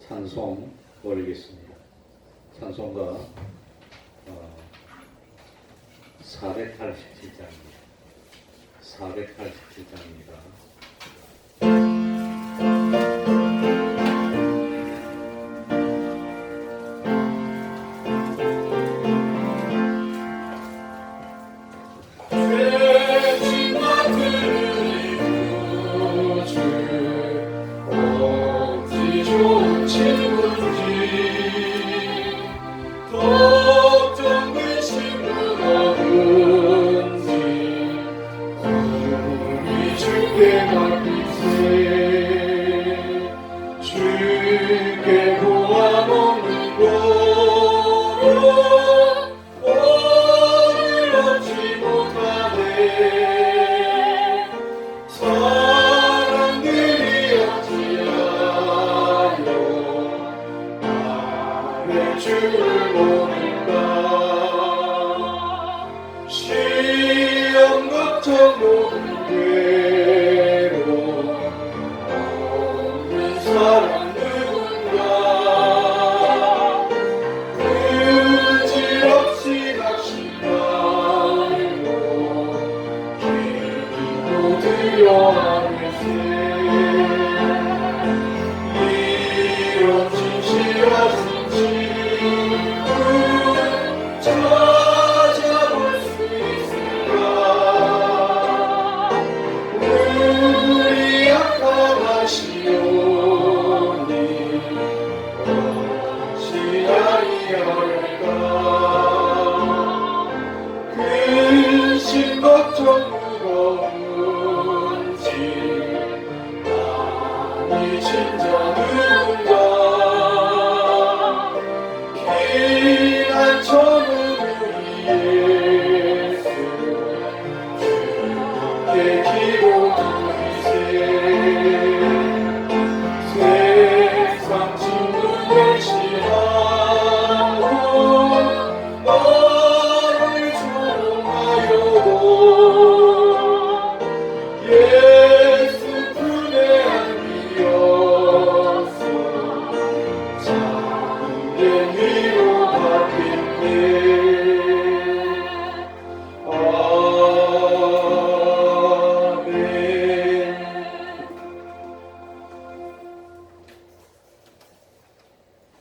찬송 올리겠습니다. 찬송가 487장입니다. 487장입니다.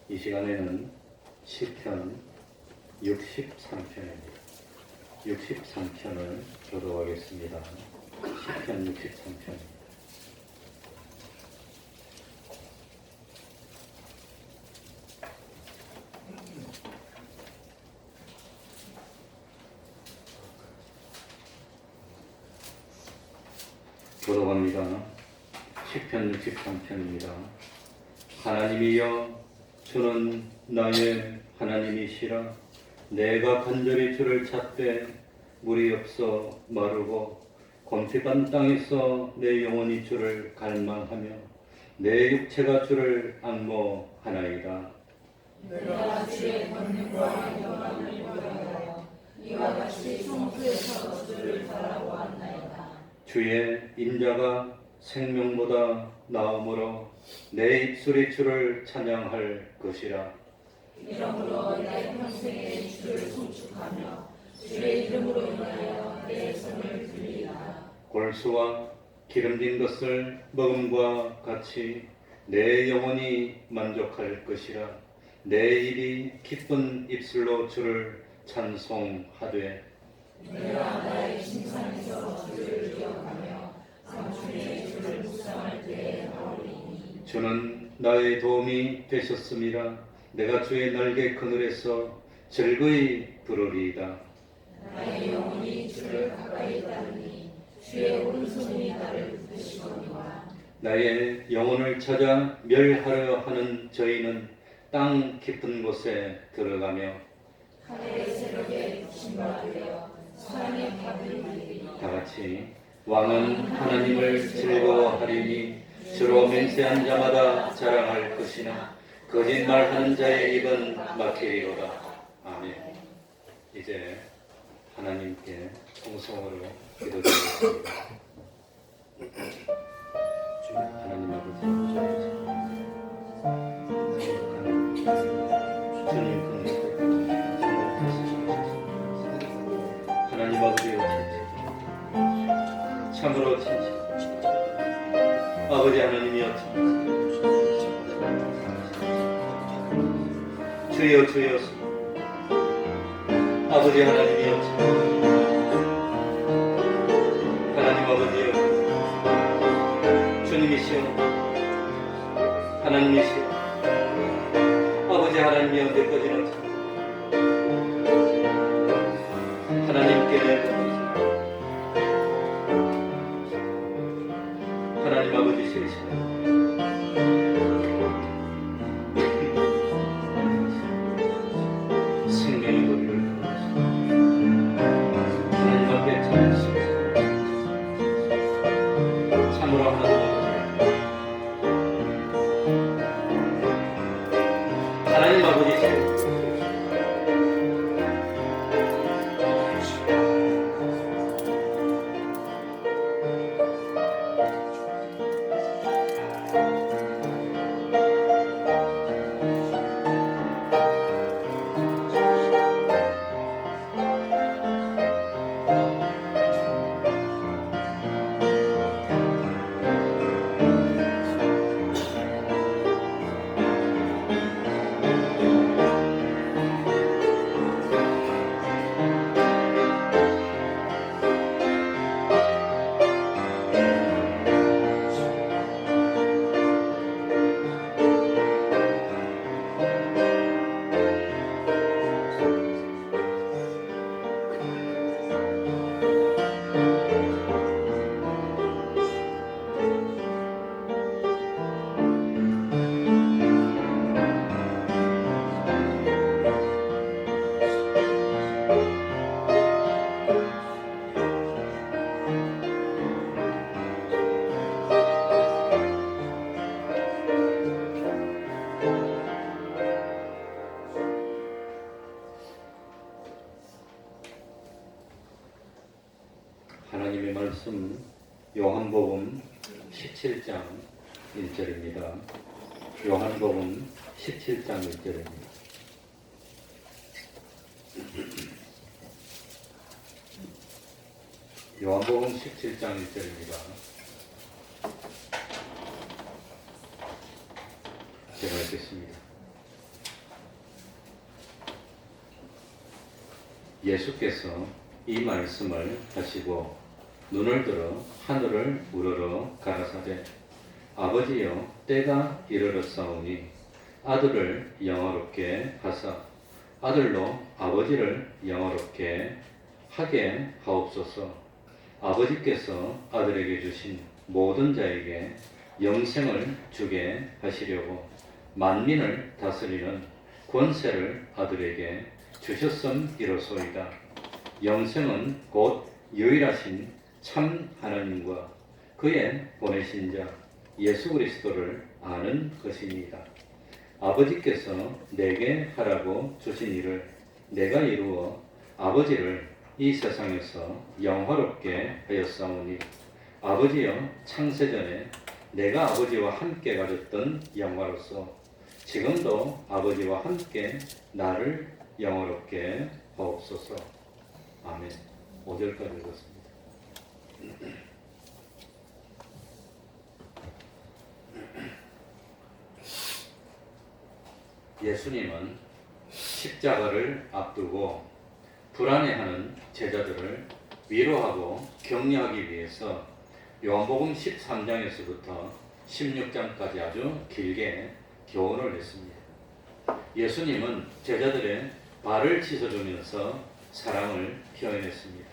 이 시간에는 시편 63편입니다. 63편을 교독하겠습니다. 시편 63편입니다. 교독합니다. 시편 63편입니다. 하나님이여, 주는 나의 하나님이시라. 내가 간절히 주를 찾되 물이 없어 마르고 검핍한 땅에서 내 영혼이 주를 갈망하며 내 육체가 주를 앙모하나이다. 내가 주의 권능과 영광을 보여 이와 같이 성소에서 주를 바라보았나이다. 주의 인자가 생명보다 나음으로 내 입술이 주를 찬양할 것이라. 이러므로 내 평생에 주를 송축하며 주의 이름으로 인하여 내 손을 들리라. 골수와 기름진 것을 먹음과 같이 내 영혼이 만족할 것이라. 내 입이 기쁜 입술로 주를 찬송하되 내가 나의 심상에서 주를 기억하며 주는 나의 도움이 되셨음이라. 내가 주의 날개 그늘에서 즐거이 부르리이다. 나의 영혼이 주를 가까이 따르니 주의 오른손이 나를 붙드시거니와. 나의 영혼을 찾아 멸하려 하는 저희는 땅 깊은 곳에 들어가며 하늘의 새벽에 부심받으려 사랑의 밥을 누리리. 다 같이 왕은 하나님을 즐거워하리니 주로 맹세한 자마다 자랑할 것이나 거짓말하는 자의 입은 막히리로다. 아멘. 이제 하나님께 통성으로 기도드리겠습니다. 하나님 아버지, 하나님 아버지의 참으로 진실 아버지 하나님이여 주여 주여 아버지 하나님이여 하나님 아버지여 주님이시여 하나님이시여 아버지 하나님이 언제까지나 하나님께 하나님 아버지 시리시네 생명의 도리를 하나님 앞에 참으로 하나님 아버지 시리시네 하나님의 말씀 요한복음 17장 1절입니다. 요한복음 17장 1절입니다. 요한복음 17장 1절입니다. 제가 읽겠습니다. 예수께서 이 말씀을 하시고 눈을 들어 하늘을 우러러 가라사대 아버지여 때가 이르렀사오니 아들을 영화롭게 하사 아들로 아버지를 영화롭게 하게 하옵소서. 아버지께서 아들에게 주신 모든 자에게 영생을 주게 하시려고 만민을 다스리는 권세를 아들에게 주셨음이로소이다. 영생은 곧 유일하신 참 하나님과 그의 보내신 자 예수 그리스도를 아는 것이니이다. 아버지께서 내게 하라고 주신 일을 내가 이루어 아버지를 이 세상에서 영화롭게 하였사오니 아버지여 창세전에 내가 아버지와 함께 가졌던 영화로서 지금도 아버지와 함께 나를 영화롭게 하옵소서. 아멘. 5절까지 읽었습니다. 예수님은 십자가를 앞두고 불안해하는 제자들을 위로하고 격려하기 위해서 요한복음 13장에서부터 16장까지 아주 길게 교훈을 했습니다. 예수님은 제자들의 발을 씻어주면서 사랑을 표현했습니다.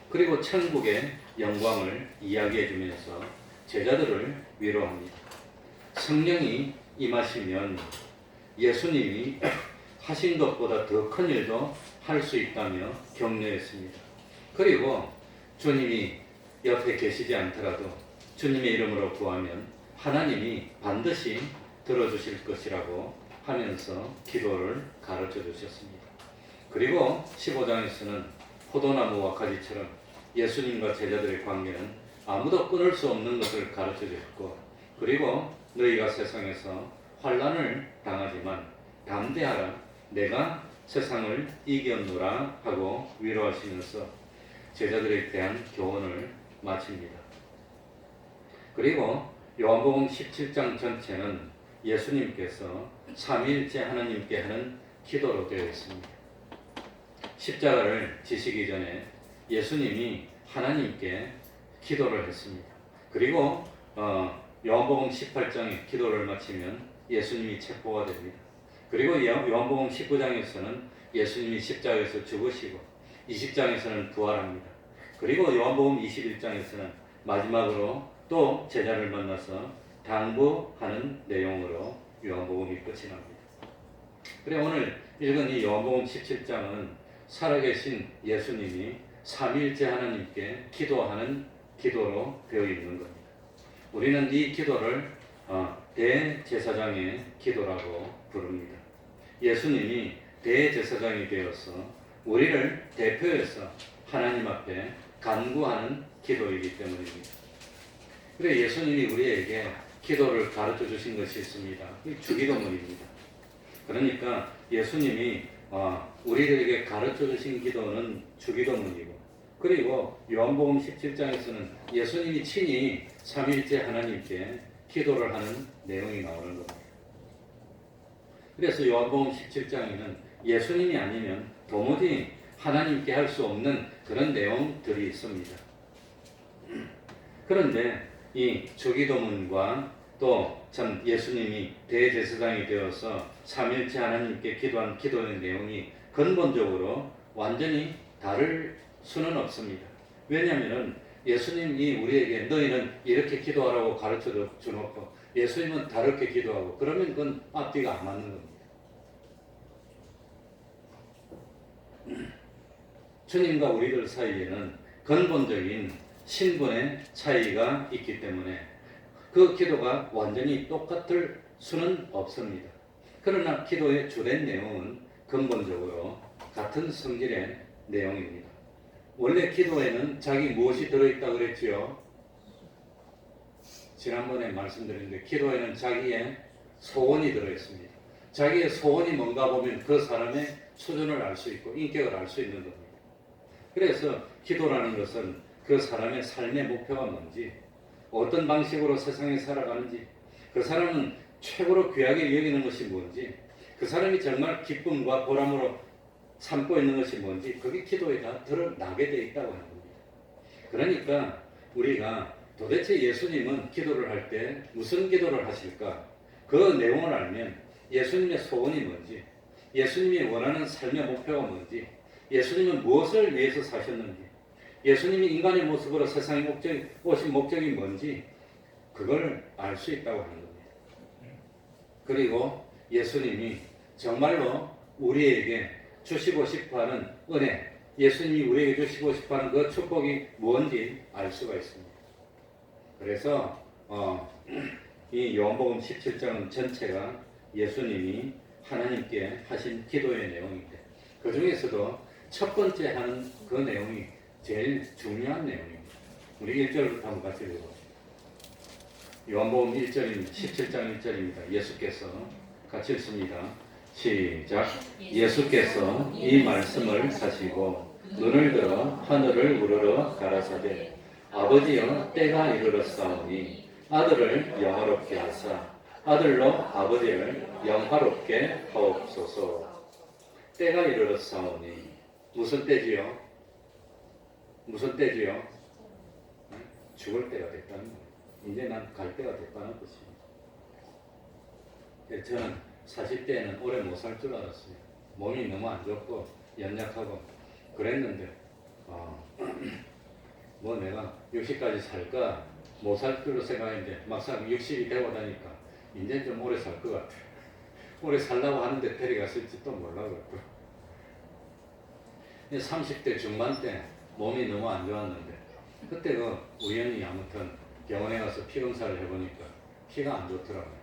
그리고 천국의 영광을 이야기해주면서 제자들을 위로합니다. 성령이 임하시면 예수님이 하신 것보다 더 큰 일도 할 수 있다며 격려했습니다. 그리고 주님이 옆에 계시지 않더라도 주님의 이름으로 구하면 하나님이 반드시 들어주실 것이라고 하면서 기도를 가르쳐 주셨습니다. 그리고 15장에서는 포도나무와 가지처럼 예수님과 제자들의 관계는 아무도 끊을 수 없는 것을 가르쳐 주셨고, 그리고 너희가 세상에서 환난을 당하지만 담대하라, 내가 세상을 이겼노라 하고 위로하시면서 제자들에 대한 교훈을 마칩니다. 그리고 요한복음 17장 전체는 예수님께서 삼위일체 하나님께 하는 기도로 되어 있습니다. 십자가를 지시기 전에 예수님이 하나님께 기도를 했습니다. 그리고 요한복음 18장에 기도를 마치면 예수님이 체포가 됩니다. 그리고 요한복음 19장에서는 예수님이 십자가에서 죽으시고 20장에서는 부활합니다. 그리고 요한복음 21장에서는 마지막으로 또 제자를 만나서 당부하는 내용으로 요한복음이 끝이 납니다. 그래 오늘 읽은 이 요한복음 17장은 살아계신 예수님이 삼위일체 하나님께 기도하는 기도로 되어 있는 겁니다. 우리는 이 기도를 대제사장의 기도라고 부릅니다. 예수님이 대제사장이 되어서 우리를 대표해서 하나님 앞에 간구하는 기도이기 때문입니다. 그래 예수님이 우리에게 기도를 가르쳐 주신 것이 있습니다. 주기도문입니다. 그러니까 예수님이 우리들에게 가르쳐 주신 기도는 주기도문이고, 그리고 요한복음 17장에서는 예수님이 친히 삼위일체 하나님께 기도를 하는 내용이 나오는 겁니다. 그래서 요한복음 17장에는 예수님이 아니면 도무지 하나님께 할 수 없는 그런 내용들이 있습니다. 그런데 이 주기도문과 또 참 예수님이 대제사장이 되어서 삼위일체 하나님께 기도한 기도의 내용이 근본적으로 완전히 다를 수는 없습니다. 왜냐하면 예수님이 우리에게 너희는 이렇게 기도하라고 가르쳐 주놓고 예수님은 다르게 기도하고 그러면 그건 앞뒤가 안 맞는 겁니다. 주님과 우리들 사이에는 근본적인 신분의 차이가 있기 때문에 그 기도가 완전히 똑같을 수는 없습니다. 그러나 기도의 주된 내용은 근본적으로 같은 성질의 내용입니다. 원래 기도에는 자기 무엇이 들어있다고 그랬지요? 지난번에 말씀드렸는데 기도에는 자기의 소원이 들어있습니다. 자기의 소원이 뭔가 보면 그 사람의 수준을 알 수 있고 인격을 알 수 있는 겁니다. 그래서 기도라는 것은 그 사람의 삶의 목표가 뭔지, 어떤 방식으로 세상에 살아가는지, 그 사람은 최고로 귀하게 여기는 것이 뭔지, 그 사람이 정말 기쁨과 보람으로 삼고 있는 것이 뭔지, 그게 기도에 다 드러나게 되어 있다고 하는 겁니다. 그러니까 우리가 도대체 예수님은 기도를 할 때 무슨 기도를 하실까? 그 내용을 알면 예수님의 소원이 뭔지, 예수님이 원하는 삶의 목표가 뭔지, 예수님은 무엇을 위해서 사셨는지, 예수님이 인간의 모습으로 세상에 오신 목적이 뭔지 그걸 알 수 있다고 하는 겁니다. 그리고 예수님이 정말로 우리에게 주시고 싶어하는 은혜, 예수님이 우리에게 주시고 싶어하는 그 축복이 뭔지 알 수가 있습니다. 그래서 이 요한복음 17장 전체가 예수님이 하나님께 하신 기도의 내용인데, 그 중에서도 첫 번째 하는 그 내용이 제일 중요한 내용입니다. 우리 1절부터 한번 같이 읽어봅시다. 요한복음 1절입니다. 17장 1절입니다. 예수께서 같이 읽습니다. 시작. 예수께서 이 말씀을 하시고 눈을 들어 하늘을 우러러 가라사대 아버지여 때가 이르렀사오니 아들을 영화롭게 하사 아들로 아버지를 영화롭게 하옵소서. 때가 이르렀사오니 무슨 때지요? 무슨 때지요? 죽을 때가 됐다는 거예요. 이제 난 갈 때가 됐다는 것입니다. 저는 40대에는 오래 못 살 줄 알았어요. 몸이 너무 안 좋고 연약하고 그랬는데 뭐 내가 60까지 살까 못 살 줄로 생각했는데 막상 60이 되고 나니까 이제 좀 오래 살 것 같아. 오래 살라고 하는데 데려갔을지도 몰라가지고 30대 중반 때 몸이 너무 안 좋았는데 그때 우연히 아무튼 병원에 가서 피 검사를 해보니까 피가 안 좋더라고요.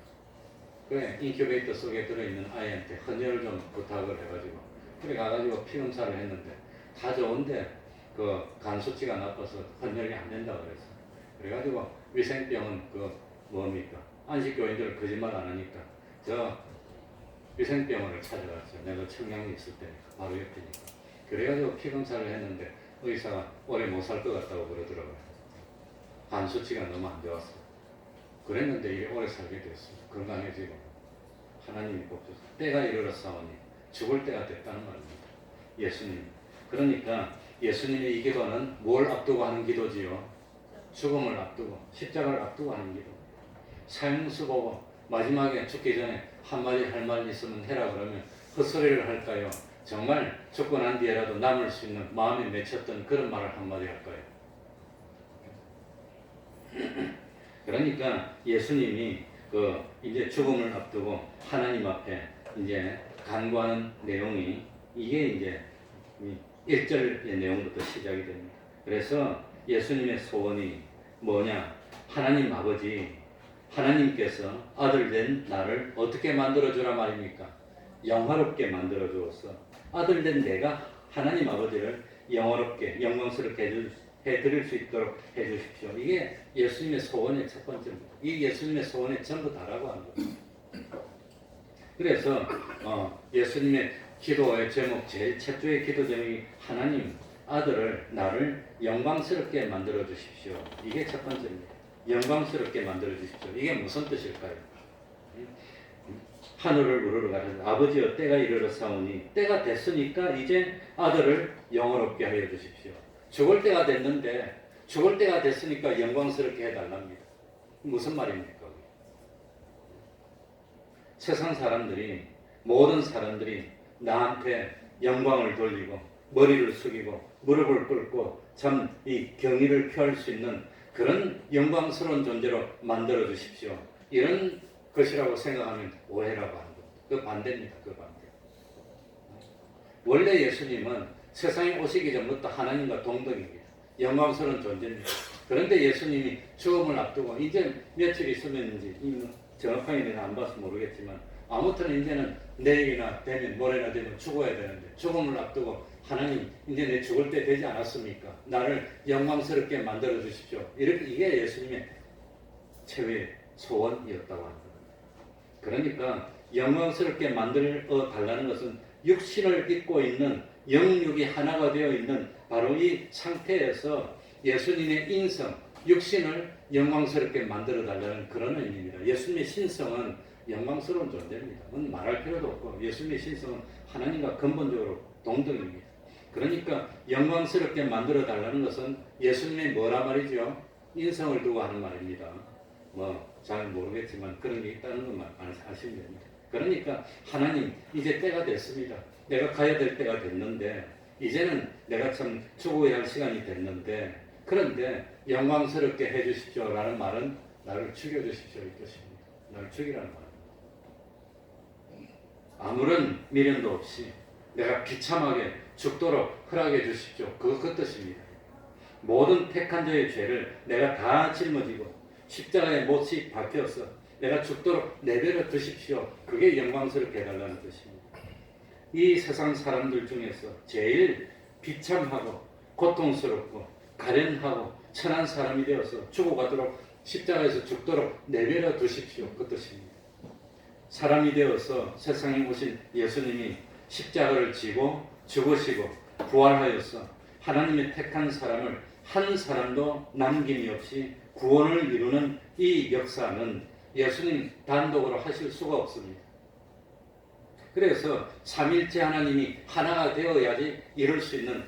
그래 인큐베이터 속에 들어있는 아이한테 헌혈을 좀 부탁을 해가지고 그래 가가지고 피 검사를 했는데 다 좋은데 그 간 수치가 나빠서 헌혈이 안 된다 그랬어. 그래가지고 위생병은 뭡니까 안식교인들 거짓말 안 하니까 저 위생병원을 찾아갔어요. 내가 청량리 있을 때니까 바로 옆이니까. 그래가지고 피 검사를 했는데 의사가 오래 못 살 것 같다고 그러더라고요. 간 수치가 너무 안 좋았어. 그랬는데 이게 오래 살게 됐어요. 건강해지고 하나님이 복 주셔서 때가 이르렀사오니 죽을 때가 됐다는 말입니다. 예수님. 그러니까 예수님의 이 기도는 뭘 앞두고 하는 기도지요? 죽음을 앞두고 십자가를 앞두고 하는 기도. 사형수 보고 마지막에 죽기 전에 한마디 할 말 있으면 해라 그러면 헛소리를 할까요? 정말 죽고 난 뒤에라도 남을 수 있는 마음에 맺혔던 그런 말을 한마디 할까요? 그러니까 예수님이 이제 죽음을 앞두고 하나님 앞에 이제 간구하는 내용이 이게 이제 1절의 내용부터 시작이 됩니다. 그래서 예수님의 소원이 뭐냐? 하나님 아버지, 하나님께서 아들 된 나를 어떻게 만들어주라 말입니까? 영화롭게 만들어주어서 아들 된 내가 하나님 아버지를 영화롭게 영광스럽게 해드릴 수 있도록 해주십시오. 이게 예수님의 소원의 첫 번째입니다. 이 예수님의 소원의 전부 다라고 하는 겁니다. 그래서 예수님의 기도의 제목 제일 첫 주의 기도 제목이 하나님 아들을 나를 영광스럽게 만들어 주십시오. 이게 첫 번째입니다. 영광스럽게 만들어 주십시오. 이게 무슨 뜻일까요? 하늘을 우러러 가셔서 아버지여 때가 이르렀사오니 때가 됐으니까 이제 아들을 영화롭게 하여 주십시오. 죽을 때가 됐는데 죽을 때가 됐으니까 영광스럽게 해달랍니다. 무슨 말입니까? 세상 사람들이 모든 사람들이 나한테 영광을 돌리고 머리를 숙이고 무릎을 꿇고 참 이 경의를 표할 수 있는 그런 영광스러운 존재로 만들어 주십시오. 이런 것이라고 생각하면 오해라고 하는 겁니다. 그 반대입니다. 그 반대. 원래 예수님은 세상에 오시기 전부터 하나님과 동등입니다. 영광스러운 존재입니다. 그런데 예수님이 죽음을 앞두고 이제 며칠 있으면인지 정확하게 내가 안 봐서 모르겠지만 아무튼 이제는 내일이나 되면 모레나 되면 죽어야 되는데 죽음을 앞두고 하나님 이제 내 죽을 때 되지 않았습니까? 나를 영광스럽게 만들어 주십시오. 이게 예수님의 최후의 소원이었다고 합니다. 그러니까 영광스럽게 만들어 달라는 것은 육신을 입고 있는 영육이 하나가 되어 있는 바로 이 상태에서 예수님의 인성, 육신을 영광스럽게 만들어 달라는 그런 의미입니다. 예수님의 신성은 영광스러운 존재입니다. 말할 필요도 없고 예수님의 신성은 하나님과 근본적으로 동등입니다. 그러니까 영광스럽게 만들어 달라는 것은 예수님의 뭐라 말이죠? 인성을 두고 하는 말입니다. 잘 모르겠지만 그런 게 있다는 것만 아시면 됩니다. 그러니까 하나님 이제 때가 됐습니다. 내가 가야 될 때가 됐는데 이제는 내가 참 죽어야 할 시간이 됐는데 그런데 영광스럽게 해주십시오 라는 말은 나를 죽여주십시오 이 뜻입니다. 나를 죽이라는 말입니다. 아무런 미련도 없이 내가 비참하게 죽도록 허락해 주십시오. 그 뜻입니다. 모든 택한 자의 죄를 내가 다 짊어지고 십자가에 못이 박혀서 내가 죽도록 내버려 두십시오. 그게 영광스럽게 해달라는 뜻입니다. 이 세상 사람들 중에서 제일 비참하고 고통스럽고 가련하고 천한 사람이 되어서 죽어가도록 십자가에서 죽도록 내버려 두십시오. 그 뜻입니다. 사람이 되어서 세상에 오신 예수님이 십자가를 지고 죽으시고 부활하여서 하나님의 택한 사람을 한 사람도 남김이 없이 구원을 이루는 이 역사는 예수님 단독으로 하실 수가 없습니다. 그래서 삼일체 하나님이 하나가 되어야지 이룰 수 있는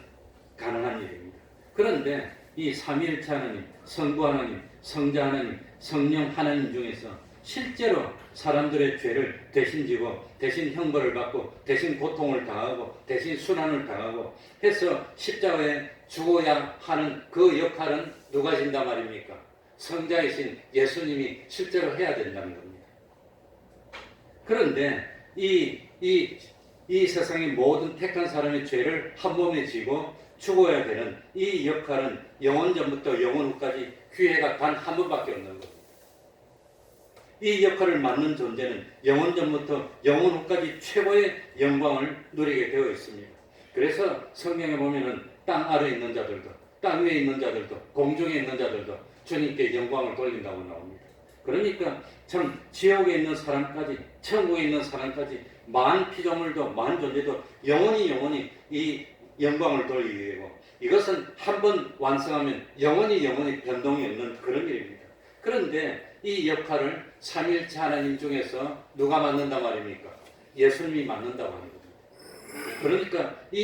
가능한 일입니다. 그런데 이 삼일체 하나님, 성부 하나님, 성자 하나님, 성령 하나님 중에서 실제로 사람들의 죄를 대신 지고 대신 형벌을 받고 대신 고통을 당하고 대신 순환을 당하고 해서 십자가에 죽어야 하는 그 역할은 누가 진단 말입니까? 성자이신 예수님이 실제로 해야 된다는 겁니다. 그런데 이 세상의 모든 택한 사람의 죄를 한 몸에 지고 죽어야 되는 이 역할은 영원 전부터 영원 후까지 기회가 단 한 번밖에 없는 겁니다. 이 역할을 맡는 존재는 영원 전부터 영원 후까지 최고의 영광을 누리게 되어 있습니다. 그래서 성경에 보면은 땅 아래에 있는 자들도, 땅 위에 있는 자들도, 공중에 있는 자들도 주님께 영광을 돌린다고 나옵니다. 그러니까 참 지옥에 있는 사람까지, 천국에 있는 사람까지, 만 피조물도, 만 존재도 영원히 이 영광을 돌리게 되고, 이것은 한 번 완성하면 영원히 변동이 없는 그런 일입니다. 그런데 이 역할을 삼일체 하나님 중에서 누가 맡는단 말입니까? 예수님이 맡는다고 하는 겁니다. 그러니까 이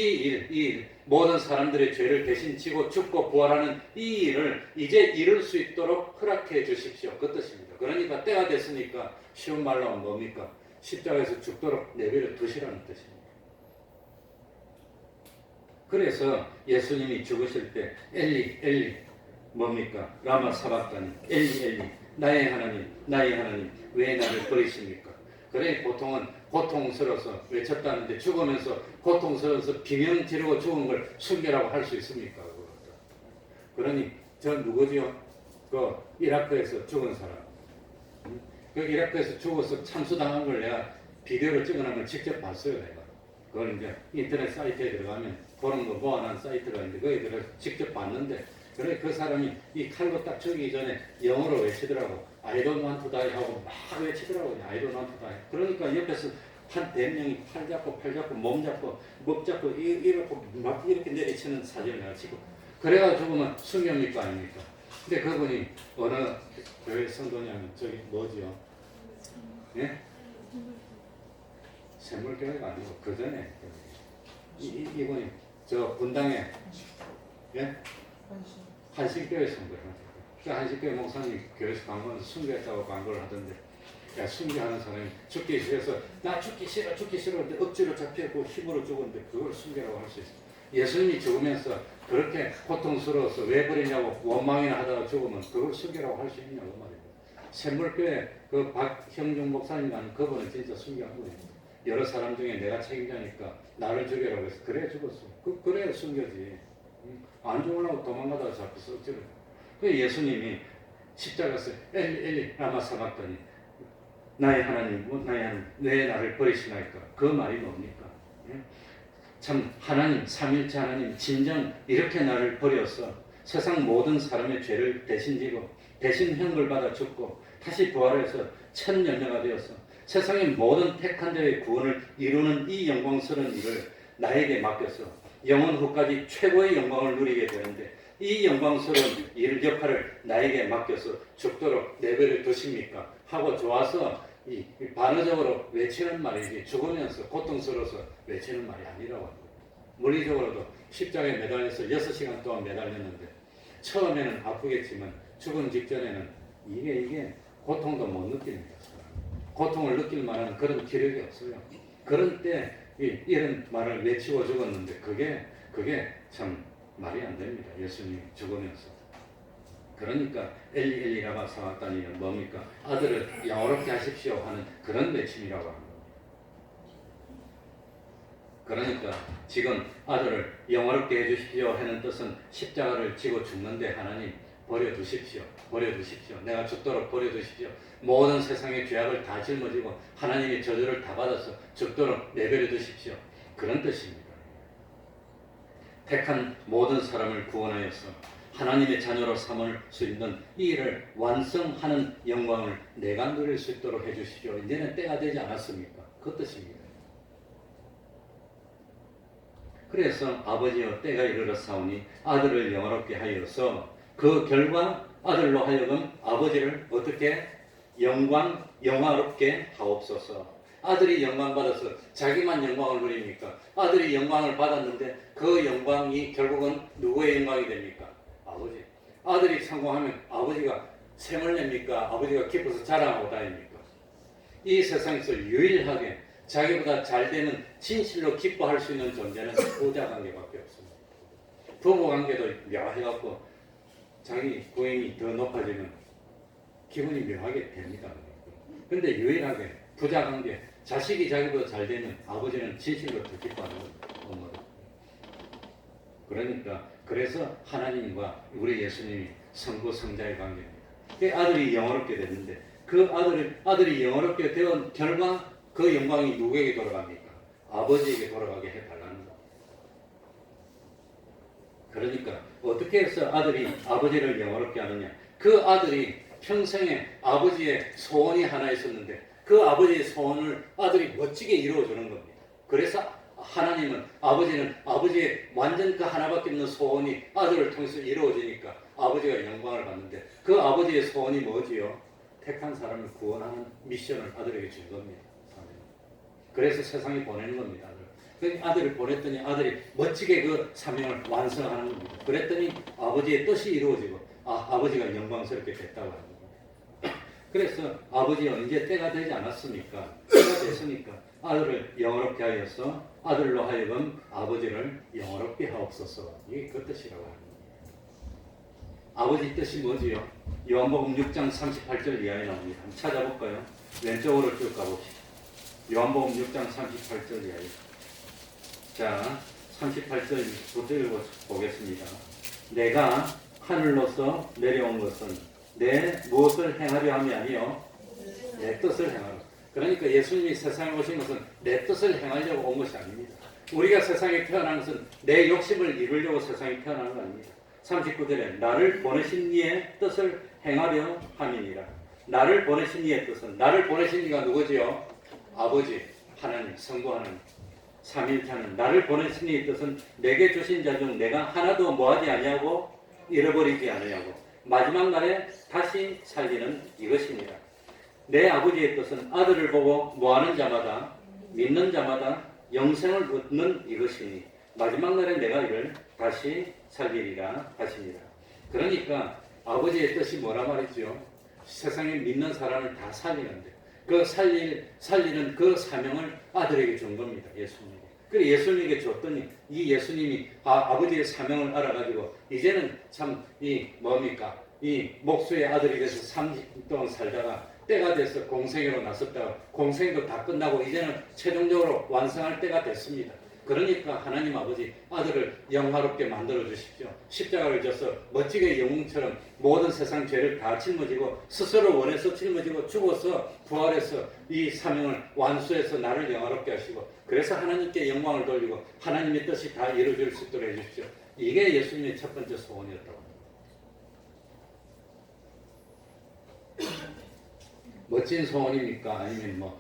일, 모든 사람들의 죄를 대신 지고 죽고 부활하는 이 일을 이제 이룰 수 있도록 허락해 주십시오. 그 뜻입니다. 그러니까 때가 됐으니까 쉬운 말로 하면 뭡니까? 십자가에서 죽도록 내버려 두시라는 뜻입니다. 그래서 예수님이 죽으실 때 엘리 뭡니까? 라마 사박다니 엘리 나의 하나님 왜 나를 버리십니까? 그래 보통은 고통스러워서 외쳤다는데 죽으면서 고통스러워서 비명 지르고 죽은 걸 숨겨라고 할 수 있습니까? 그러니 저 누구지요? 그 이라크에서 죽은 사람. 그 이라크에서 죽어서 참수당한 걸 내가 비디오로 찍어놓은 걸 직접 봤어요. 내가. 그걸 이제 인터넷 사이트에 들어가면 그런 거 모아놓은 사이트가 있는데 거기 들어서 직접 봤는데 그래 그 사람이 이 칼로 딱 죽이기 전에 영어로 외치더라고. I don't want to die 하고 막 외치더라고. I don't want to die. 그러니까 옆에서 한 100명이 팔 잡고 몸 잡고 목 잡고 이렇게 막 이렇게 내리치는 사진을 내가 찍고 그래가지고는 순교입니까 아닙니까? 근데 그분이 어느 교회 성도냐면 저기 뭐지요? 예? 샘물교회가 아니고 그 전에 이분이 저 분당에 예? 한식교회 성도예요. 그 한식교회 목사님 교회에서 광고하면서 순교했다고 광고를 하던데 야 순교하는 사람이 죽기 싫어서 나 죽기 싫어 근데 억지로 잡혀고 힘으로 죽었는데 그걸 순교라고 할 수 있어. 예수님이 죽으면서 그렇게 고통스러워서 왜 버리냐고 원망이나 하다가 죽으면 그걸 순교라고 할 수 있냐고 말입니다. 샘물교회 그 박형중 목사님이라는 그분은 진짜 순교한 거예요. 여러 사람 중에 내가 책임자니까 나를 죽여라고 해서 그래 죽었어. 그래 순교지. 안 죽으려고 도망가다가 잡혀서 억지로. 그 예수님이 십자가에서 엘리 라마 사박다니 나의 하나님 왜 나를 버리시나이까? 그 말이 뭡니까? 참 하나님 삼일체 하나님 진정 이렇게 나를 버려서 세상 모든 사람의 죄를 대신 지고 대신 형벌 받아 죽고 다시 부활해서 천 열매가 되어서 세상의 모든 택한 자의 구원을 이루는 이 영광스러운 일을 나에게 맡겨서 영원 후까지 최고의 영광을 누리게 되는데 이 영광스러운 일 역할을 나에게 맡겨서 죽도록 내버려 두십니까? 하고 좋아서 이 반어적으로 외치는 말이지 죽으면서 고통스러워서 외치는 말이 아니라고 합니다. 물리적으로도 십자가에 매달려서 6시간 동안 매달렸는데 처음에는 아프겠지만 죽음 직전에는 이게 고통도 못 느낍니다. 고통을 느낄 만한 그런 기력이 없어요. 그런 때 이런 말을 외치고 죽었는데 그게 참 말이 안 됩니다. 예수님이 죽으면서. 그러니까 엘리 라마 사박다니는 뭡니까? 아들을 영화롭게 하십시오 하는 그런 외침이라고 합니다. 그러니까 지금 아들을 영화롭게 해주십시오 하는 뜻은 십자가를 지고 죽는데 하나님 버려두십시오. 내가 죽도록 버려두십시오. 모든 세상의 죄악을 다 짊어지고 하나님의 저주를 다 받아서 죽도록 내버려 두십시오. 그런 뜻입니다. 택한 모든 사람을 구원하여서 하나님의 자녀로 삼을 수 있는 이 일을 완성하는 영광을 내가 누릴 수 있도록 해주십시오. 이제는 때가 되지 않았습니까? 그 뜻입니다. 그래서 아버지여 때가 이르렀사오니 아들을 영화롭게 하여서 그 결과 아들로 하여금 아버지를 어떻게 영화롭게 하옵소서. 아들이 영광 받아서 자기만 영광을 누립니까? 아들이 영광을 받았는데 그 영광이 결국은 누구의 영광이 됩니까? 아버지. 아들이 성공하면 아버지가 샘을 냅니까? 아버지가 기뻐서 자랑하고 다닙니까? 이 세상에서 유일하게 자기보다 잘 되는 진실로 기뻐할 수 있는 존재는 부자 관계밖에 없습니다. 부부 관계도 묘해갖고 자기 부인이 더 높아지면 기분이 묘하게 됩니다. 근데 유일하게 부자 관계, 자식이 자기보다 잘 되면 아버지는 진실로 더 기뻐하는 겁니다. 그러니까 그래서 하나님과 우리 예수님이 성부 성자의 관계입니다. 그 아들이 영어롭게 됐는데 그 아들이 영어롭게 되온 결과 그 영광이 누구에게 돌아갑니까? 아버지에게 돌아가게 해달라는 겁니다. 그러니까 어떻게 해서 아들이 아버지를 영어롭게 하느냐? 그 아들이 평생에 아버지의 소원이 하나 있었는데 그 아버지의 소원을 아들이 멋지게 이루어주는 겁니다. 그래서 하나님은 아버지는 아버지의 완전 그 하나밖에 없는 소원이 아들을 통해서 이루어지니까 아버지가 영광을 받는데 그 아버지의 소원이 뭐지요? 택한 사람을 구원하는 미션을 아들에게 준 겁니다. 그래서 세상에 보내는 겁니다. 아들을 보냈더니 아들이 멋지게 그 사명을 완성하는 겁니다. 그랬더니 아버지의 뜻이 이루어지고 아버지가 영광스럽게 됐다고 하는 겁니다. 그래서 아버지가 이제 때가 되지 않았습니까? 때가 됐으니까 아들을 영어롭게 하여서 아들로 하여금 아버지를 영어롭게 하옵소서. 이게 그 뜻이라고 합니다. 아버지 뜻이 뭐지요? 요한복음 6장 38절 이하에 나옵니다. 한번 찾아볼까요? 왼쪽으로 쭉 가봅시다. 요한복음 6장 38절 이하에. 자, 38절부터 읽어보겠습니다. 내가 하늘로서 내려온 것은 내 무엇을 행하려 함이 아니요 내 뜻을 행하려. 그러니까 예수님이 세상에 오신 것은 내 뜻을 행하려고 온 것이 아닙니다. 우리가 세상에 태어난 것은 내 욕심을 이루려고 세상에 태어난 거 아닙니다. 39절에 나를 보내신 이의 뜻을 행하려 함이니라. 나를 보내신 이의 뜻은, 나를 보내신 이가 누구지요? 아버지 하나님, 성부 하나님, 삼위일체는 나를 보내신 이의 뜻은 내게 주신 자 중 내가 하나도 뭐하지 아니하고 잃어버리지 아니하고 마지막 날에 다시 살리는 이것입니다. 내 아버지의 뜻은 아들을 보고 뭐하는 자마다, 믿는 자마다 영생을 얻는 이것이니 마지막 날에 내가 이를 다시 살리리라 하십니다. 그러니까 아버지의 뜻이 뭐라 말이죠? 세상에 믿는 사람을 다 살리는데 그 살리는 그 사명을 아들에게 준 겁니다. 예수님에게. 그래 예수님에게 줬더니 이 예수님이 아버지의 사명을 알아가지고 이제는 참 이 목수의 아들이 돼서 30년 동안 살다가 때가 돼서 공생애로 나섰다가 공생도 다 끝나고 이제는 최종적으로 완성할 때가 됐습니다. 그러니까 하나님 아버지 아들을 영화롭게 만들어 주십시오. 십자가를 져서 멋지게 영웅처럼 모든 세상 죄를 다 짊어지고 스스로 원해서 짊어지고 죽어서 부활해서 이 사명을 완수해서 나를 영화롭게 하시고 그래서 하나님께 영광을 돌리고 하나님의 뜻이 다 이루어질 수 있도록 해주십시오. 이게 예수님의 첫 번째 소원이었다고 합니다. 멋진 소원입니까? 아니면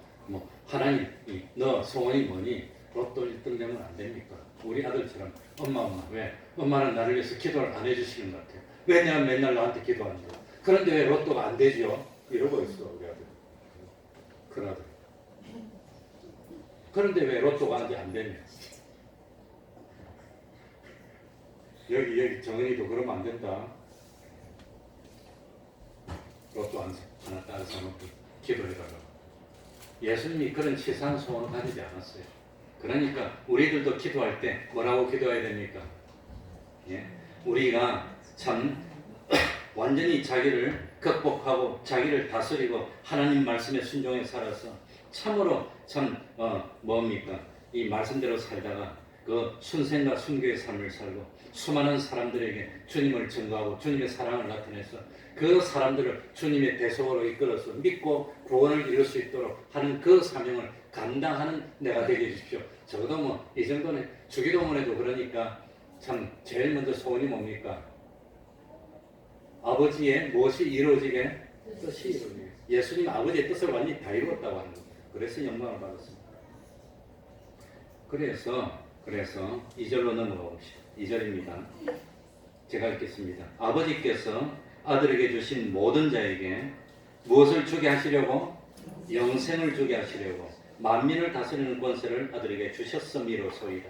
하나님 너 소원이 뭐니? 로또 1등 되면 안 됩니까? 우리 아들처럼 엄마 왜? 엄마는 나를 위해서 기도를 안 해주시는 것 같아요. 왜냐하면 맨날 나한테 기도한다. 그런데 왜 로또가 안 되죠? 이러고 있어 우리 아들. 큰 아들. 그런데 왜 로또가 안 되냐? 여기 정은이도 그러면 안 된다. 로또 하나 따라 사놓고 기도해달라고. 예수님이 그런 치사한 소원을 가지지 않았어요. 그러니까 우리들도 기도할 때 뭐라고 기도해야 됩니까? 예? 우리가 참 완전히 자기를 극복하고 자기를 다스리고 하나님 말씀에 순종해 살아서 참으로 참 뭡니까? 이 말씀대로 살다가 그 순생과 순교의 삶을 살고 수많은 사람들에게 주님을 증거하고 주님의 사랑을 나타내서 그 사람들을 주님의 대속으로 이끌어서 믿고 구원을 이룰 수 있도록 하는 그 사명을 감당하는 내가 되게 해주십시오. 적어도 이 정도는 주기도문에도 그러니까 참 제일 먼저 소원이 뭡니까? 아버지의 무엇이 이루어지게? 뜻이 이루어지게. 예수님 아버지의 뜻을 완전히 다 이루었다고 하는 겁니다. 그래서 영광을 받았습니다. 그래서 2절로 넘어가 봅시다. 2절입니다. 제가 읽겠습니다. 아버지께서 아들에게 주신 모든 자에게 무엇을 주게 하시려고? 영생을 주게 하시려고 만민을 다스리는 권세를 아들에게 주셨음이로소이다.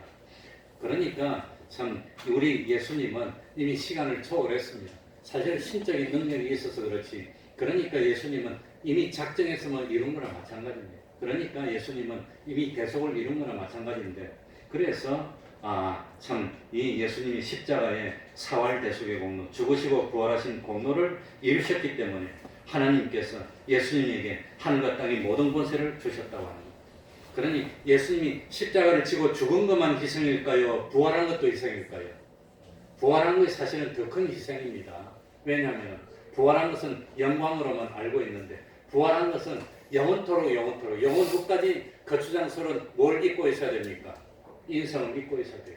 그러니까 참 우리 예수님은 이미 시간을 초월했습니다. 사실 신적인 능력이 있어서 그렇지 그러니까 예수님은 이미 작정했으면 이룬 거나 마찬가지입니다. 그러니까 예수님은 이미 대속을 이룬 거나 마찬가지인데, 그래서 참 이 예수님이 십자가의 사활 대속의 공로, 죽으시고 부활하신 공로를 이루셨기 때문에 하나님께서 예수님에게 하늘과 땅의 모든 권세를 주셨다고 하는 겁니다. 그러니 예수님이 십자가를 지고 죽은 것만 희생일까요? 부활한 것도 희생일까요? 부활한 것이 사실은 더 큰 희생입니다. 왜냐하면 부활한 것은 영광으로만 알고 있는데, 부활한 것은 영원토록 영원 후까지 거추장스러운 뭘 입고 있어야 됩니까? 인성을 입고 있어야 돼요.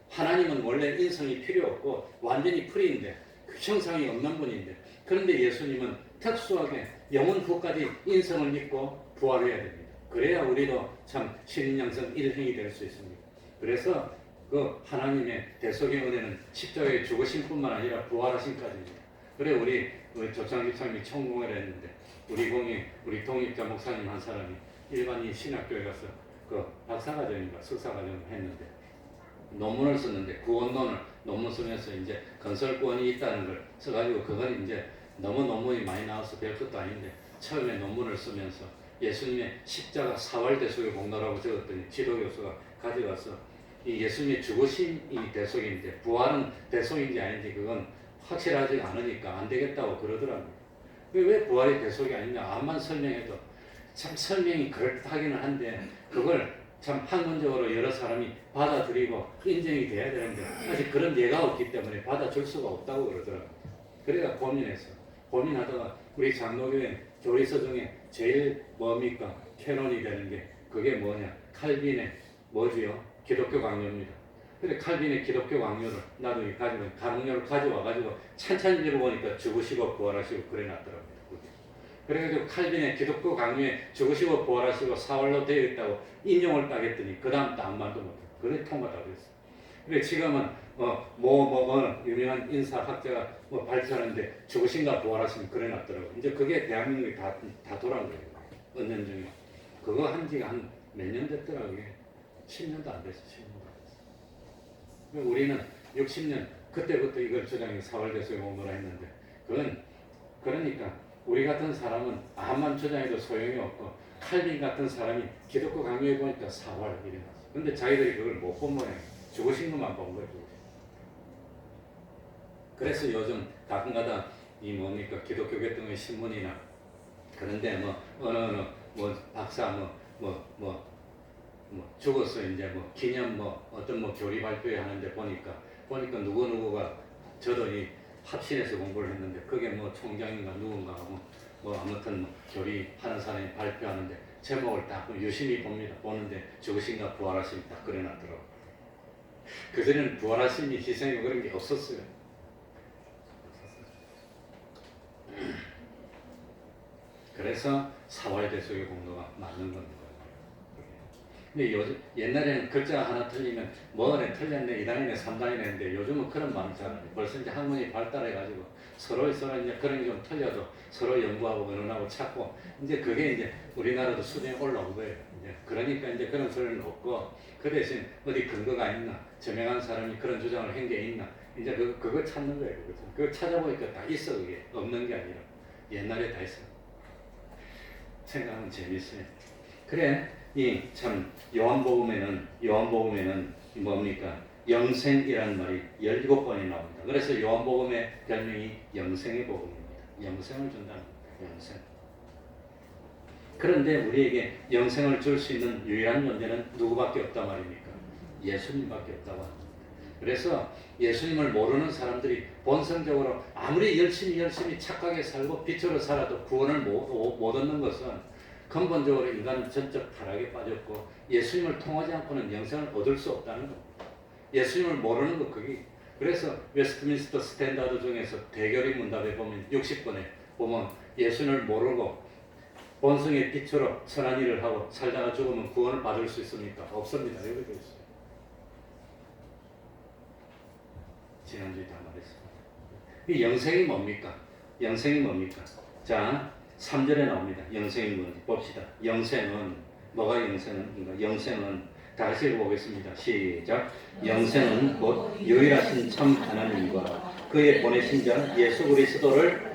하나님은 원래 인성이 필요 없고 완전히 프리인데, 형상이 없는 분인데, 그런데 예수님은 특수하게 영원 후까지 인성을 입고 부활해야 됩니다. 그래야 우리도 참 신인양성 일행이 될 수 있습니다. 그래서 그 하나님의 대속의 은혜는 십자가에 죽으심뿐만 아니라 부활하심까지입니다. 그래 우리 조창기 목사님이 천공을 했는데, 우리 동입자 목사님 한 사람이 일반인 신학교에 가서 그 박사과정인가 석사과정을 했는데 논문을 썼는데, 구원론을 논문 쓰면서 이제 건설권이 있다는 걸 써가지고, 그건 이제 너무 논문이 많이 나와서 별 것도 아닌데, 처음에 논문을 쓰면서 예수님의 십자가 사활 대속의 공로라고 적었더니 지도교수가 가져가서 이 예수님의 죽으심이 대속인데 부활은 대속인지 아닌지 그건 확실하지 않으니까 안 되겠다고 그러더랍니다. 왜 부활이 대속이 아니냐, 암만 설명해도 참 설명이 그럴듯하기는 한데, 그걸 참 학문적으로 여러 사람이 받아들이고 인정이 돼야 되는데 아직 그런 예가 없기 때문에 받아줄 수가 없다고 그러더라고요. 그래가 고민하다가 우리 장로교회 교리서 중에 제일 뭡니까? 캐논이 되는 게 그게 뭐냐? 칼빈의 뭐지요? 기독교 강요입니다. 근데 칼빈의 기독교 강요를 나도 강요를 가져와가지고 찬찬히 읽어보니까 죽으시고 부활하시고 그래 놨더라고요. 그래가지고 칼빈의 기독교 강요에 죽으시고 부활하시고 사활로 되어 있다고 인용을 딱 했더니 그 다음 또 아무 말도 못해요. 그래 통과다 그랬어. 그래 지금은 유명한 인사학자가 발표하는데 죽으신가 부활하시면 그래 놨더라고요. 이제 그게 대한민국이 다 돌아온 거예요. 은연 중에. 그거 한 지가 한 몇 년 됐더라고요. 10년도 안 됐어. 10년도 안 됐어. 우리는 60년 그때부터 이걸 주장해 사활대속의 공로라 했는데, 그건 그러니까 우리 같은 사람은 암만 주장해도 소용이 없고, 칼빈 같은 사람이 기독교 강요해 보니까 사활 이래 놨어. 근데 자기들이 그걸 못 본 모양이에요. 죽으신 것만 본 거예요. 그래서 요즘 가끔가다 이 뭡니까 기독교 계통의 신문이나 그런데 어느 박사 죽었어 이제 기념 어떤 교리 발표회 하는데 보니까 누구가 저도 이 합신에서 공부를 했는데 그게 총장인가 누군가 아무튼 교리 하는 사람이 발표하는데 제목을 딱 유심히 봅니다. 보는데 죽으신가 부활하신 딱 그려놨더라고. 그전에는 부활하심이 희생이 그런 게 없었어요. 그래서 사활대속의 공로가 맞는 겁니다. 근데 옛날에는 글자가 하나 틀리면 뭐가 틀렸네, 2단이네, 3단이네 했는데 요즘은 그런 마음이 잘 안 해요. 벌써 이제 학문이 발달해가지고 서로 이제 그런 게 좀 틀려도 서로 연구하고 의논하고 찾고 이제 그게 이제 우리나라도 수준이 올라온 거예요. 이제 그러니까 이제 그런 소리는 없고, 그 대신 어디 근거가 있나, 저명한 사람이 그런 주장을 한 게 있나, 이제 그거 찾는 거예요. 그거 찾아보니까 다 있어. 그게 없는 게 아니라 옛날에 다 있어. 생각하면 재밌어요. 그래 이 참 요한복음에는 뭡니까? 영생이라는 말이 17번이 나옵니다. 그래서 요한복음의 별명이 영생의 복음입니다. 영생을 준다는 겁니다. 영생. 그런데 우리에게 영생을 줄 수 있는 유일한 존재는 누구밖에 없단 말입니까? 예수님밖에 없다고 합니다. 그래서 예수님을 모르는 사람들이 본성적으로 아무리 열심히 착하게 살고 빛으로 살아도 구원을 못 얻는 것은 근본적으로 인간은 전적 타락에 빠졌고 예수님을 통하지 않고는 영생을 얻을 수 없다는 겁니다. 예수님을 모르는 것 그게. 그래서 웨스트민스터 스탠다드 중에서 대결의 문답에 보면 60번에 보면 예수님을 모르고 본성의 빛으로 선한 일을 하고 살다가 죽으면 구원을 받을 수 있습니까? 없습니다. 여기 되어 있어요. 지난주에 다 말했습니다. 이 영생이 뭡니까? 영생이 뭡니까? 자, 3절에 나옵니다. 영생이 뭔지 봅시다. 영생은 뭐가 영생은? 영생은 다시 읽어보겠습니다. 시작. 영생은 곧 유일하신 참 하나님과 그의 보내신 자 예수 그리스도를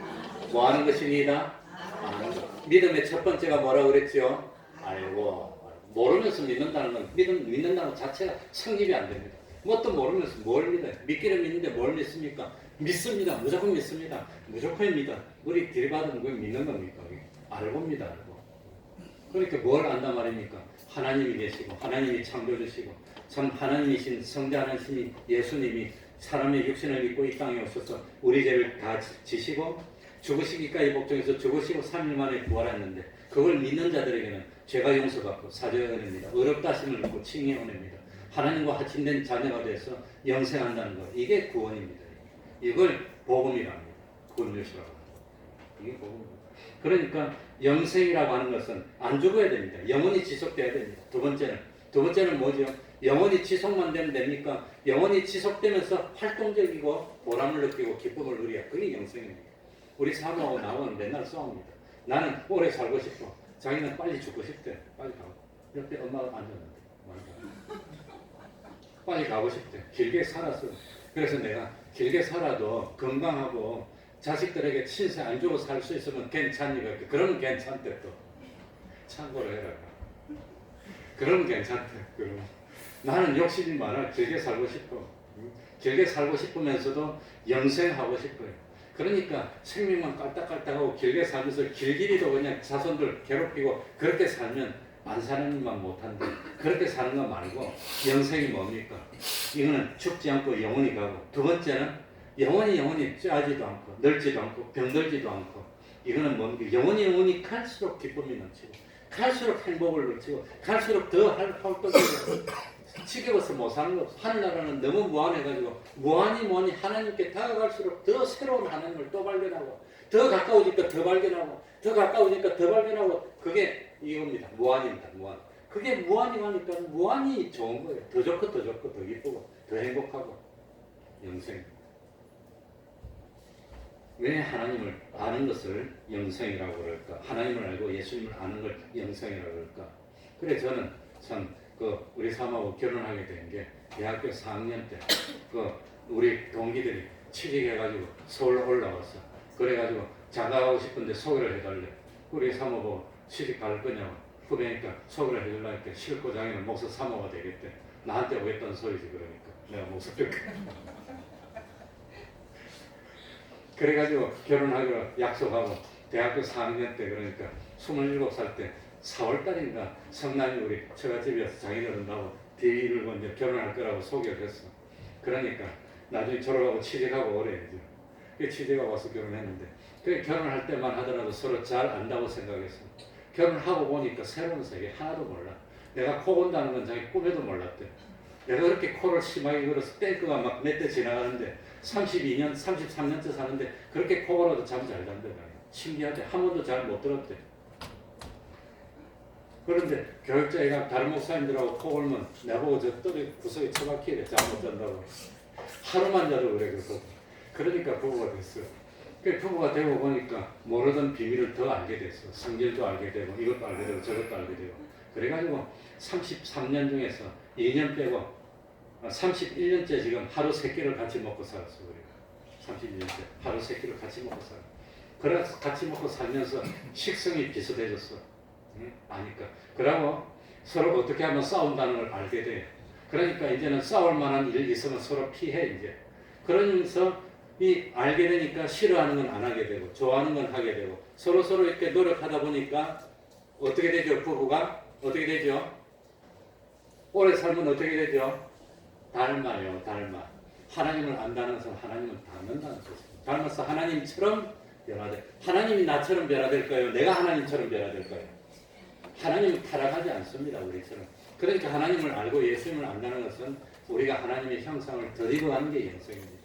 뭐하는 것입니다? 아는 것. 믿음의 첫 번째가 뭐라고 그랬죠? 알고. 모르면서 믿는다는 건 믿는다는 것 자체가 성립이 안 됩니다. 뭣도 모르면서 뭘 믿어요? 믿기는 믿는데 뭘 믿습니까? 믿습니다. 무조건 믿습니다. 무조건 믿어. 우리 들이받으면 그걸 믿는 겁니까? 알고입니다. 알고. 그러니까 뭘 안단 말입니까? 하나님이 계시고 하나님이 창조주시고 참 하나님이신 성자하신 예수님이 사람의 육신을 입고 이 땅에 오셔서 우리 죄를 다 지시고 죽으시기까지 복종해서 죽으시고 3일 만에 부활했는데 그걸 믿는 자들에게는 죄가 용서받고 사죄가 은혜입니다. 의롭다심을 입고 칭의의 은혜입니다. 하나님과 하친된 자녀가 돼서 영생한다는 것. 이게 구원입니다. 이걸 복음이라고 합니다. 굿뉴스라고 합니다. 이게 복음입니다. 그러니까 영생이라고 하는 것은 안 죽어야 됩니다. 영원히 지속돼야 됩니다. 두 번째는 뭐죠? 영원히 지속만 되면 됩니까? 영원히 지속되면서 활동적이고 보람을 느끼고 기쁨을 누려야 그게 영생입니다. 우리 사모하고 나하고는 맨날 싸웁니다. 나는 오래 살고 싶어. 자기는 빨리 죽고 싶대. 빨리 가고. 옆에 엄마가 앉았는데. 빨리 가고 싶대. 길게 살았어. 그래서 내가 길게 살아도 건강하고 자식들에게 신세 안 주고 살 수 있으면 괜찮니? 그러면 괜찮대 또. 참고로 해라. 그러면 괜찮대. 그러면. 나는 욕심이 많아. 길게 살고 싶어. 길게 살고 싶으면서도 영생하고 싶어요. 그러니까 생명만 깔딱깔딱하고 길게 살면서 길길이도 그냥 자손들 괴롭히고 그렇게 살면 안 사는 일만 못한다. 그렇게 사는 거 말고 영생이 뭡니까? 이거는 죽지 않고 영원히 가고 두 번째는 영원히 짜지도 않고 늙지도 않고 병들지도 않고 이거는 뭡니까? 영원히 갈수록 기쁨이 넘치고 갈수록 행복을 넘치고 갈수록 더 활동적이고 지겨워서 못 사는 거 없어. 하늘나라는 너무 무한해가지고 무한히 하나님께 다가갈수록 더 새로운 하나님을 또 발견하고 더 가까워지니까 더 발견하고 더 가까워지니까 더 발견하고 그게 이겁니다. 무한입니다. 무한. 그게 무한이 가니까 무한히 좋은 거예요. 더 좋고 더 좋고 더 기쁘고 더 행복하고 영생. 왜 하나님을 아는 것을 영생이라고 그럴까? 하나님을 알고 예수님을 아는 걸 영생이라고 그럴까? 그래 저는 참 우리 사모하고 결혼하게 된 게 대학교 4학년 때 우리 동기들이 취직해가지고 서울 올라왔어. 그래가지고 장가가고 싶은데 소개를 해달래. 우리 사모하고 취직 갈 거냐고 후배니까 소개를 해달라니까 싫고 자기는 목사 사모가 되겠대. 나한테 오겠다는 소리지. 그러니까 내가 목사를 그래가지고 결혼하기로 약속하고 대학교 4학년 때 그러니까 27살 때 4월달인가 성남이 우리 처갓집이어서 자기들은하고 뒤를 먼저 결혼할 거라고 소개를 했어. 그러니까 나중에 졸업하고 취직하고 오래 했죠. 그 취직하고 와서 결혼했는데 그 결혼할 때만 하더라도 서로 잘 안다고 생각했어. 결혼하고 보니까 새로운 세계 하나도 몰라. 내가 코 건다는 건 자기 꿈에도 몰랐대. 내가 그렇게 코를 심하게 걸어서 땡크가 막 몇 대 지나가는데 32년, 33년째 사는데 그렇게 코 걸어도 잠 잘 잔대. 신기하대. 한 번도 잘 못 들었대. 그런데 교육자애가 다른 목사님들하고 코 걸면 나보고 저 떠리 구석에 처박히래. 잠 못 잔다고. 하루만 자도 그래. 그러니까 부부가 됐어. 그 부부가 되고 보니까 모르던 비밀을 더 알게 됐어. 성질도 알게 되고 이것도 알게 되고 저것도 알게 되고 그래가지고 33년 중에서 2년 빼고 31년째 지금 하루 3끼를 같이 먹고 살았어. 우리가 31년째 하루 3끼를 같이 먹고 살아. 그래서 같이 먹고 살면서 식성이 비슷해졌어. 응? 아니까. 그러고 서로 어떻게 하면 싸운다는 걸 알게 돼. 그러니까 이제는 싸울 만한 일이 있으면 서로 피해 이제. 그러면서 이 알게 되니까 싫어하는 건 안 하게 되고 좋아하는 건 하게 되고 서로 이렇게 노력하다 보니까 어떻게 되죠? 부부가 어떻게 되죠? 오래 살면 어떻게 되죠? 닮아요. 하나님을 안다는 것은 하나님을 닮는다는 뜻입니다. 닮아서 하나님처럼 변화될. 하나님이 나처럼 변화될까요? 내가 하나님처럼 변화될까요? 하나님은 타락하지 않습니다. 우리처럼. 그러니까 하나님을 알고 예수님을 안다는 것은 우리가 하나님의 형상을 덧입어 가는 게 영생입니다.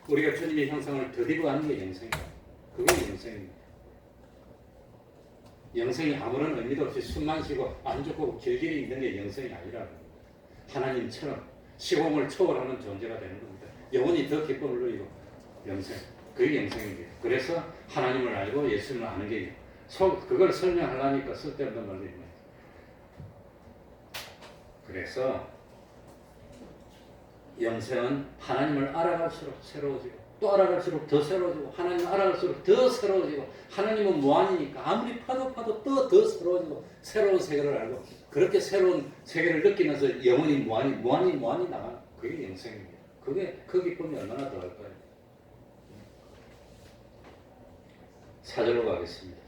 우리가 주님의 형상을 덧입어 가는 게 영생입니다. 그게 영생입니다. 영생이 아무런 의미도 없이 숨만 쉬고 안 죽고 길길이 있는 게 영생이 아니라는 겁니다. 하나님처럼 시공을 초월하는 존재가 되는 겁니다. 영원히 더 기쁨을 누리고 영생. 그게 영생입니다. 그래서 하나님을 알고 예수님을 아는 게 그걸 설명하려니까 쓸데없는 말입니다. 그래서 영생은 하나님을 알아갈수록 새로워지고 또 알아갈수록 더 새로워지고 하나님 알아갈수록 더 새로워지고 하나님은 무한이니까 아무리 파도 또 더 새로워지고 새로운 세계를 알고 그렇게 새로운 세계를 느끼면서 영원히 무한히 나가는 그게 영생입니다. 그게 그 기쁨이 얼마나 더할까요? 4절로 가겠습니다.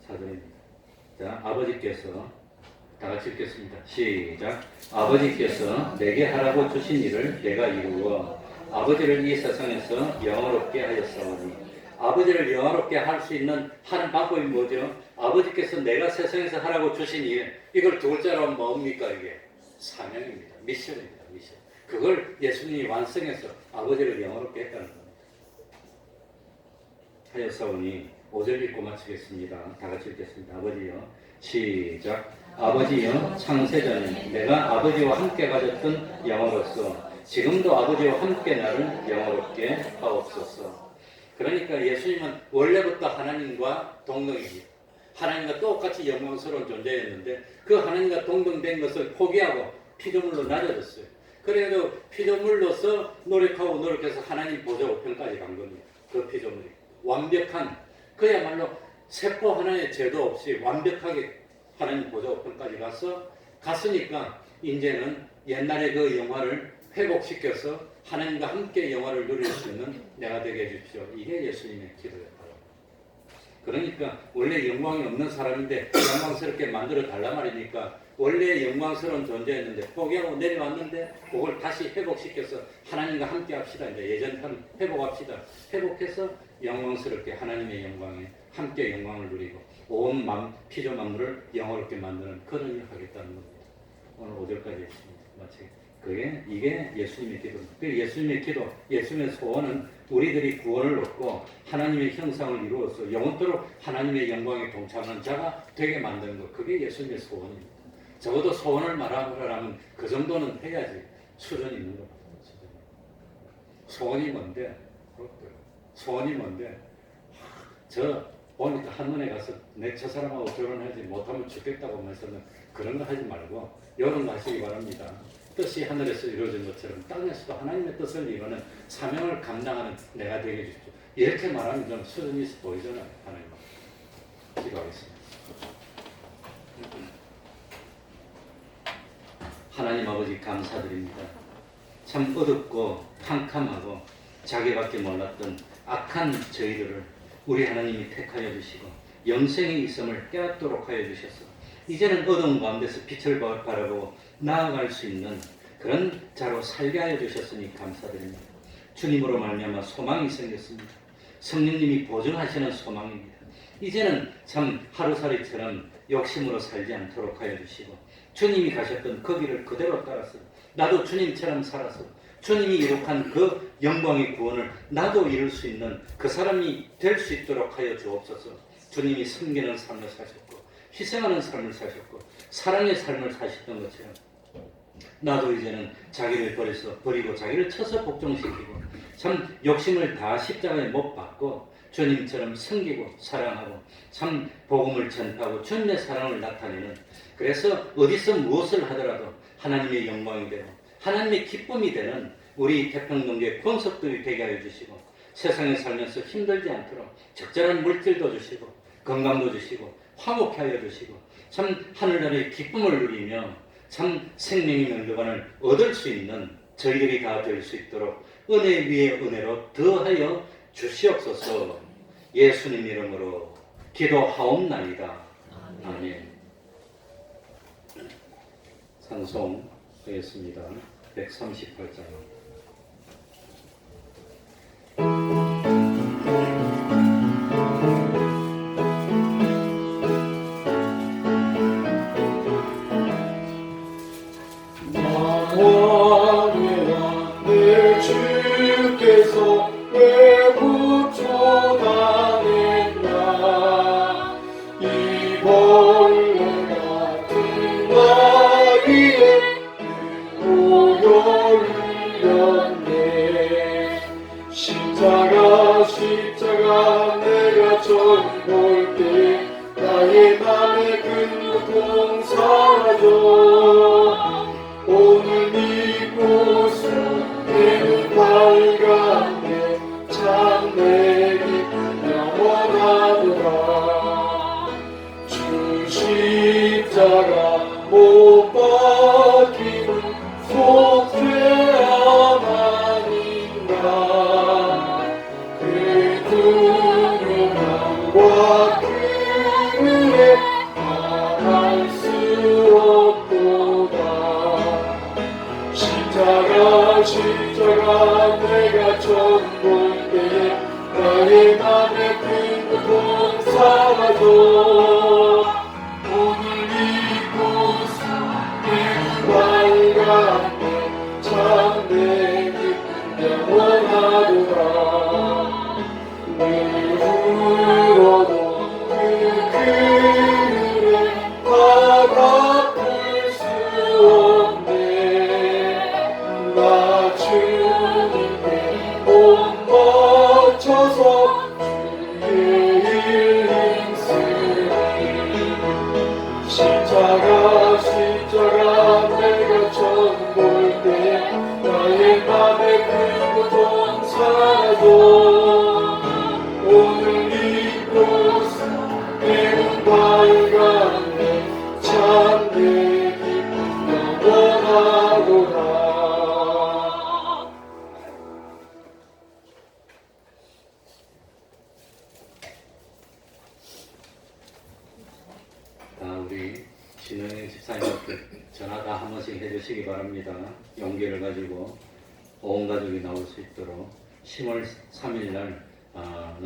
4절입니다. 자, 아버지께서 다 같이 읽겠습니다. 시작. 아버지께서 내게 하라고 주신 일을 내가 이루어 아버지를 이 세상에서 영화롭게 하였사오니 아버지를 영화롭게 할 수 있는 하는 방법이 뭐죠? 아버지께서 내가 세상에서 하라고 주신 일 이걸 두 글자로 하면 뭡니까? 이게 사명입니다. 미션입니다. 미션. 그걸 예수님이 완성해서 아버지를 영화롭게 했다는 겁니다. 하였사오니 5절 읽고 마치겠습니다. 다 같이 읽겠습니다. 아버지여 시작. 아버지여 창세전에 내가 아버지와 함께 가졌던 영화로서 지금도 아버지와 함께 나를 영화롭게 하옵소서. 그러니까 예수님은 원래부터 하나님과 동등입니다. 하나님과 똑같이 영광스러운 존재였는데 그 하나님과 동등된 것을 포기하고 피조물로 낮아졌어요. 그래도 피조물로서 노력해서 하나님 보좌 우편까지 간 겁니다. 그 피조물이 완벽한 그야말로 세포 하나의 죄도 없이 완벽하게 하나님 보좌 우편까지 갔으니까 이제는 옛날의 그 영화를 회복시켜서 하나님과 함께 영화를 누릴 수 있는 내가 되게 해주십시오. 이게 예수님의 기도예요. 그러니까 원래 영광이 없는 사람인데 영광스럽게 만들어 달란 말이니까 원래 영광스러운 존재였는데 포기하고 내려왔는데 그걸 다시 회복시켜서 하나님과 함께 합시다. 이제 예전처럼 회복합시다. 회복해서 영광스럽게 하나님의 영광에 함께 영광을 누리고 온 피조 만물을 영화롭게 만드는 그런 일을 하겠다는 겁니다. 오늘 5절까지 했습니다. 마치 이게 예수님의 기도입니다. 예수님의 기도, 예수님의 소원은 우리들이 구원을 얻고 하나님의 형상을 이루어서 영원토록 하나님의 영광에 동참하는 자가 되게 만드는 것. 그게 예수님의 소원입니다. 적어도 소원을 말하라면 그 정도는 해야지 수준이 있는 겁니다. 소원이 뭔데? 소원이 뭔데? 저 오늘 한문에 가서 내 첫사랑하고 결혼하지 못하면 죽겠다고 하면서는 그런 거 하지 말고 이런 거 하시기 바랍니다. 뜻이 하늘에서 이루어진 것처럼 땅에서도 하나님의 뜻을 이루는 사명을 감당하는 내가 되게 해주십시오. 이렇게 말하면 좀 수준이 있어 보이잖아요. 하나님. 기도하겠습니다. 하나님 아버지 감사드립니다. 참 어둡고 캄캄하고 자기밖에 몰랐던 악한 저희들을 우리 하나님이 택하여 주시고 영생의 있음을 깨닫도록 하여 주셔서 이제는 어두운 가운데서 빛을 바라보고 나아갈 수 있는 그런 자로 살게 하여 주셨으니 감사드립니다. 주님으로 말미암아 소망이 생겼습니다. 성령님이 보증하시는 소망입니다. 이제는 참 하루살이처럼 욕심으로 살지 않도록 하여 주시고 주님이 가셨던 그 길을 그대로 따라서 나도 주님처럼 살아서 주님이 이룩한 그 영광의 구원을 나도 이룰 수 있는 그 사람이 될 수 있도록 하여 주옵소서. 주님이 섬기는 삶을 사셨고 희생하는 삶을 사셨고 사랑의 삶을 사셨던 것처럼 나도 이제는 자기를 버리고 자기를 쳐서 복종시키고 참 욕심을 다 십자가에 못 박고 주님처럼 섬기고 사랑하고 참 복음을 전파하고 주님의 사랑을 나타내는 그래서 어디서 무엇을 하더라도 하나님의 영광이 되고 하나님의 기쁨이 되는 우리 태평동교의 권속들이 되게 하여 주시고 세상에 살면서 힘들지 않도록 적절한 물질도 주시고 건강도 주시고 화목해 하여 주시고 참 하늘나라의 기쁨을 누리며 참 생명의 면류관을 얻을 수 있는 저희들이 다 될 수 있도록 은혜 위에 은혜로 더하여 주시옵소서. 예수님 이름으로 기도하옵나이다. 아멘. 찬송하겠습니다. 138장. 십자가 내가 처음 볼 때 나의 맘에 큰 고통 사라져 오늘 네 모습 내 눈 밝 그늘에 말할 수 없도다. 십자가 내가 처음 볼 때에 나의 맘에 큰 고통 사라져. 오늘 이곳은 밝았네. 참 내 기쁨 영원하도다. 늘 울어도 그 그늘에 바라볼 수 없네. 나 주님께 몸 바쳐서 주의 일 힘쓰리. 십자가 내가 처음 볼 때 나의 맘에 큰 고통 사라져. 오늘 이곳은 매우 밝았네. 참 내 기쁨 영원하도다. 우리 진영의 집사님께 전화 다 한 번씩 해주시기 바랍니다. 용기를 가지고 온 가족이 나올 수 있도록 10월 3일 날